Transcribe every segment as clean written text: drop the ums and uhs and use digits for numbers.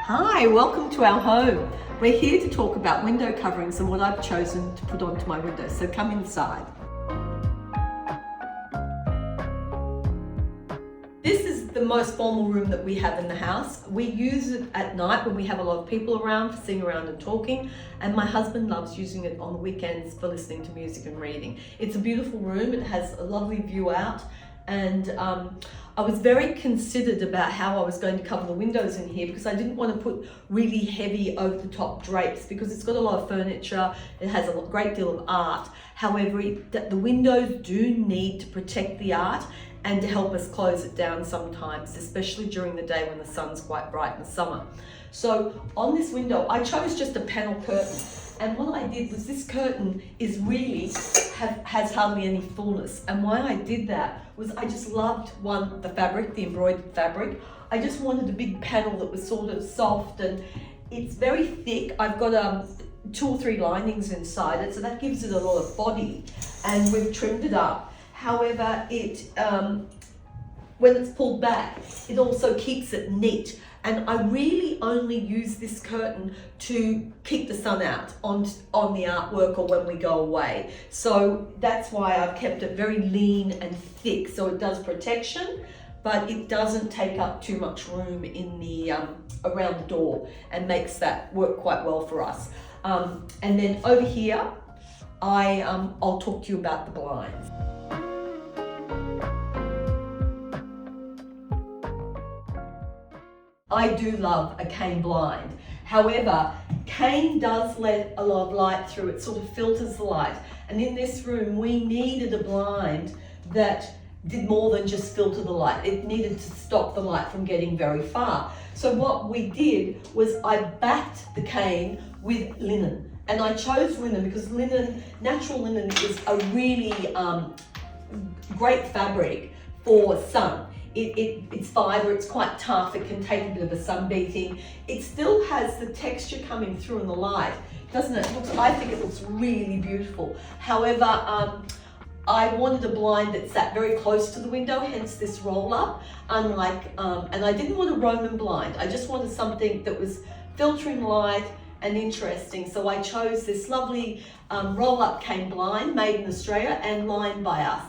Hi, welcome to our home. We're here to talk about window coverings and what I've chosen to put onto my windows, so come inside. This is the most formal room that we have in the house. We use it at night when we have a lot of people around for sitting around and talking, and my husband loves using it on the weekends for listening to music and reading. It's a beautiful room, it has a lovely view out, and I was very considered about how I was going to cover the windows in here because I didn't want to put really heavy over the top drapes because it's got a lot of furniture, it has a great deal of art. However, the windows do need to protect the art and to help us close it down sometimes, especially during the day when the sun's quite bright in the summer. So on this window, I chose just a panel curtain. And what I did was this curtain is really has hardly any fullness. And why I did that was I just loved the fabric, the embroidered fabric. I just wanted a big panel that was sort of soft and it's very thick. I've got 2 or 3 linings inside it, so that gives it a lot of body. And we've trimmed it up. However, when it's pulled back, it also keeps it neat. And I really only use this curtain to keep the sun out on the artwork or when we go away. So that's why I've kept it very lean and thick. So it does protection, but it doesn't take up too much room in the around the door and makes that work quite well for us. And then over here, I'll talk to you about the blinds. I do love a cane blind. However, cane does let a lot of light through. It sort of filters the light. And in this room, we needed a blind that did more than just filter the light. It needed to stop the light from getting very far. So what we did was I backed the cane with linen. And I chose linen because natural linen is a really great fabric for sun. It's fibre, it's quite tough, it can take a bit of a sun beating. It still has the texture coming through in the light, doesn't it? I think it looks really beautiful. However, I wanted a blind that sat very close to the window, hence this roll up, and I didn't want a Roman blind. I just wanted something that was filtering light and interesting. So I chose this lovely roll up cane blind made in Australia and lined by us.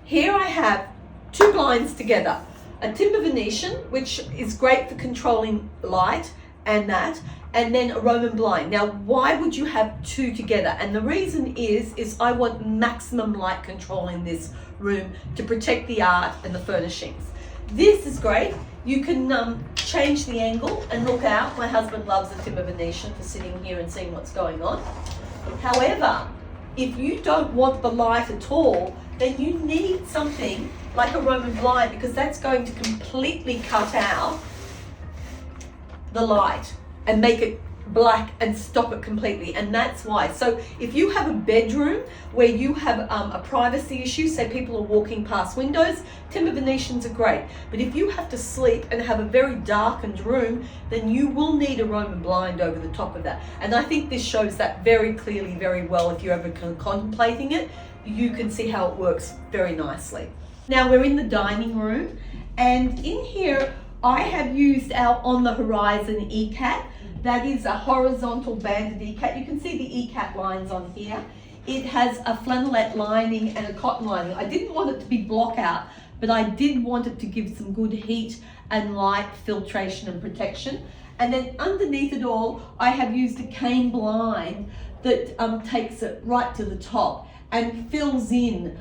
Here I have 2 blinds together, a timber Venetian, which is great for controlling light and then a Roman blind. Now, why would you have 2 together? And the reason is I want maximum light control in this room to protect the art and the furnishings. This is great. You can change the angle and look out. My husband loves the timber Venetian for sitting here and seeing what's going on. However, if you don't want the light at all, then you need something like a Roman blind because that's going to completely cut out the light and make it black and stop it completely, and that's why. So if you have a bedroom where you have a privacy issue, say people are walking past windows, timber Venetians are great. But if you have to sleep and have a very darkened room, then you will need a Roman blind over the top of that. And I think this shows that very clearly, very well. If you're ever contemplating it, you can see how it works very nicely. Now we're in the dining room, and in here I have used our On the Horizon ECAT. That is a horizontal banded ECAT. You can see the ECAT lines on here. It has a flannelette lining and a cotton lining. I didn't want it to be block out, but I did want it to give some good heat and light filtration and protection. And then underneath it all, I have used a cane blind that takes it right to the top and fills in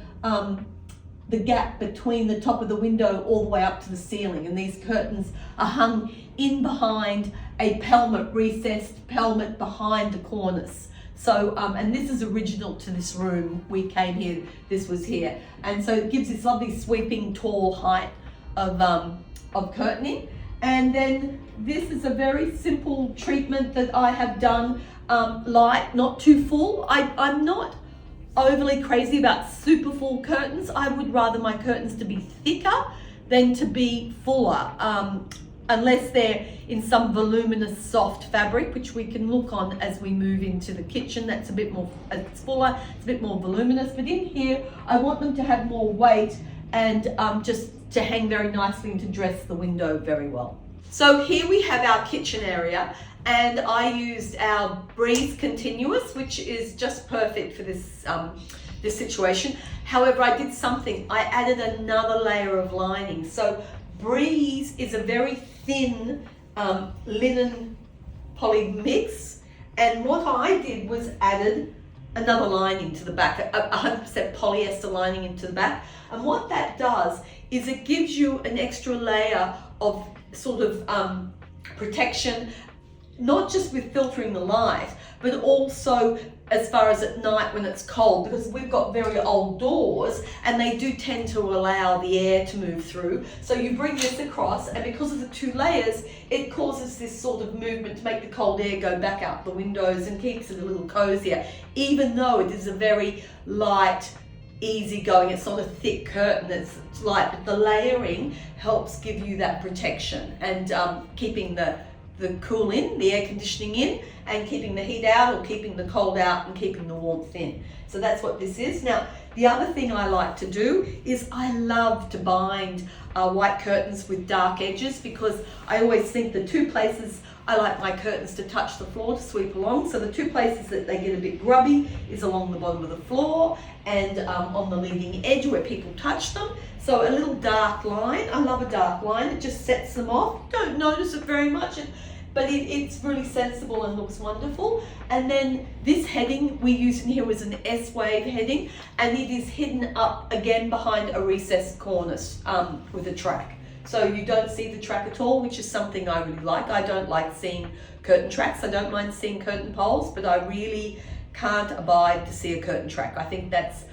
the gap between the top of the window all the way up to the ceiling. And these curtains are hung in behind a pelmet, recessed pelmet behind the cornice. So, and this is original to this room. We came here, this was here. And so it gives this lovely sweeping tall height of curtaining. And then this is a very simple treatment that I have done, light, not too full. I'm not overly crazy about super full curtains. I would rather my curtains to be thicker than to be fuller, unless they're in some voluminous soft fabric, which we can look on as we move into the kitchen. That's a bit more, it's fuller, it's a bit more voluminous, but in here I want them to have more weight and just to hang very nicely and to dress the window very well. So here we have our kitchen area, and I used our Breeze Continuous, which is just perfect for this this situation. However, I did something. I added another layer of lining. So Breeze is a very thin linen poly mix, and what I did was added another lining to the back, a 100% polyester lining into the back. And what that does is it gives you an extra layer of sort of protection, not just with filtering the light, but also as far as at night when it's cold, because we've got very old doors and they do tend to allow the air to move through. So you bring this across, and because of the two layers, it causes this sort of movement to make the cold air go back out the windows and keeps it a little cozier, even though it is a very light, easy going. It's not a thick curtain, it's light, but the layering helps give you that protection and keeping the cool in, the air conditioning in, and keeping the heat out, or keeping the cold out and keeping the warmth in. So that's what this is. Now, the other thing I like to do is I love to bind white curtains with dark edges, because I always think the two places I like my curtains to touch the floor, to sweep along. So the two places that they get a bit grubby is along the bottom of the floor and on the leading edge where people touch them. So a little dark line, I love a dark line, it just sets them off. Don't notice it very much, but it's really sensible and looks wonderful. And then this heading we use in here was an S-wave heading, and it is hidden up again behind a recessed cornice with a track. So you don't see the track at all, which is something I really like. I don't like seeing curtain tracks. I don't mind seeing curtain poles, but I really can't abide to see a curtain track. I think that's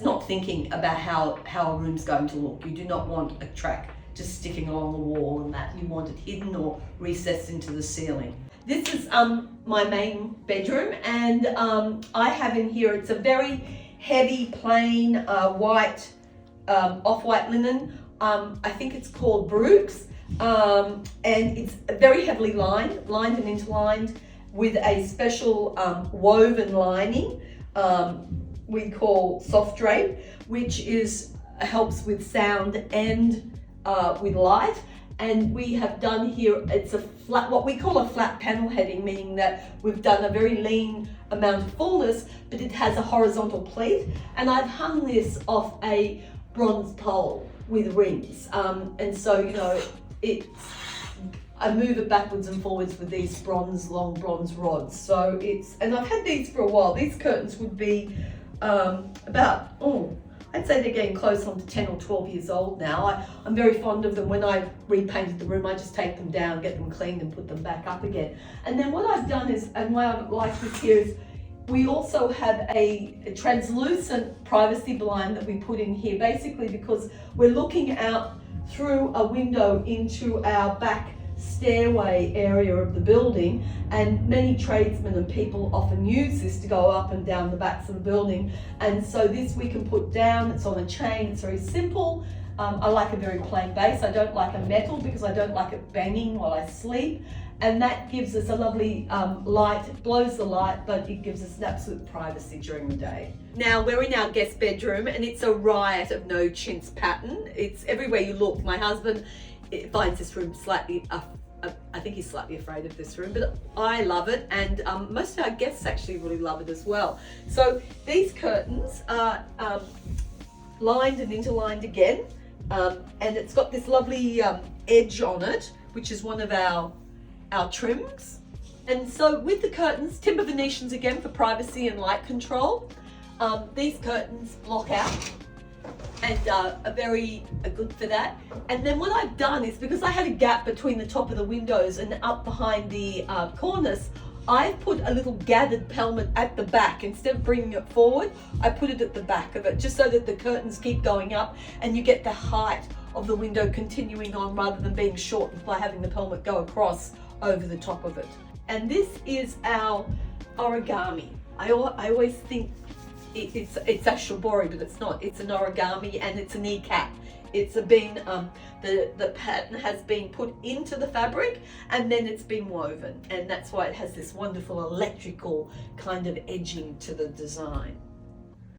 not thinking about how a room's going to look. You do not want a track just sticking along the wall and that. You want it hidden or recessed into the ceiling. This is my main bedroom, and I have in here, it's a very heavy, plain, white, off-white linen. I think it's called Brooks, and it's very heavily lined and interlined with a special woven lining we call soft drape, which helps with sound and with light. And we have done here, it's a flat, what we call a flat panel heading, meaning that we've done a very lean amount of fullness, but it has a horizontal pleat. And I've hung this off a bronze pole with rings, and so I move it backwards and forwards with these long bronze rods. So and I've had these for a while. These curtains would be I'd say they're getting close on to 10 or 12 years old now. I'm very fond of them. When I've repainted the room, I just take them down, get them cleaned and put them back up again. And then what I've done is, and why I like this here is, we also have a translucent privacy blind that we put in here, basically because we're looking out through a window into our back stairway area of the building, and many tradesmen and people often use this to go up and down the backs of the building. And so this we can put down, it's on a chain, it's very simple. I like a very plain base. I don't like a metal because I don't like it banging while I sleep. And that gives us a lovely light. It blows the light, but it gives us an absolute privacy during the day. Now we're in our guest bedroom, and it's a riot of No Chintz pattern. It's everywhere you look. My husband finds this room slightly, I think he's slightly afraid of this room, but I love it, and most of our guests actually really love it as well. So these curtains are lined and interlined again, and it's got this lovely edge on it, which is one of our trims. And so with the curtains, timber Venetians again for privacy and light control. These curtains block out and are very good for that. And then what I've done is, because I had a gap between the top of the windows and up behind the cornice, I've put a little gathered pelmet at the back. Instead of bringing it forward, I put it at the back of it, just so that the curtains keep going up and you get the height of the window continuing on rather than being shortened by having the pelmet go across over the top of it. And this is our origami. I always think it's a shibori, but it's not. It's an origami, and it's a kneecap. It's been the pattern has been put into the fabric, and then it's been woven, and that's why it has this wonderful electrical kind of edging to the design.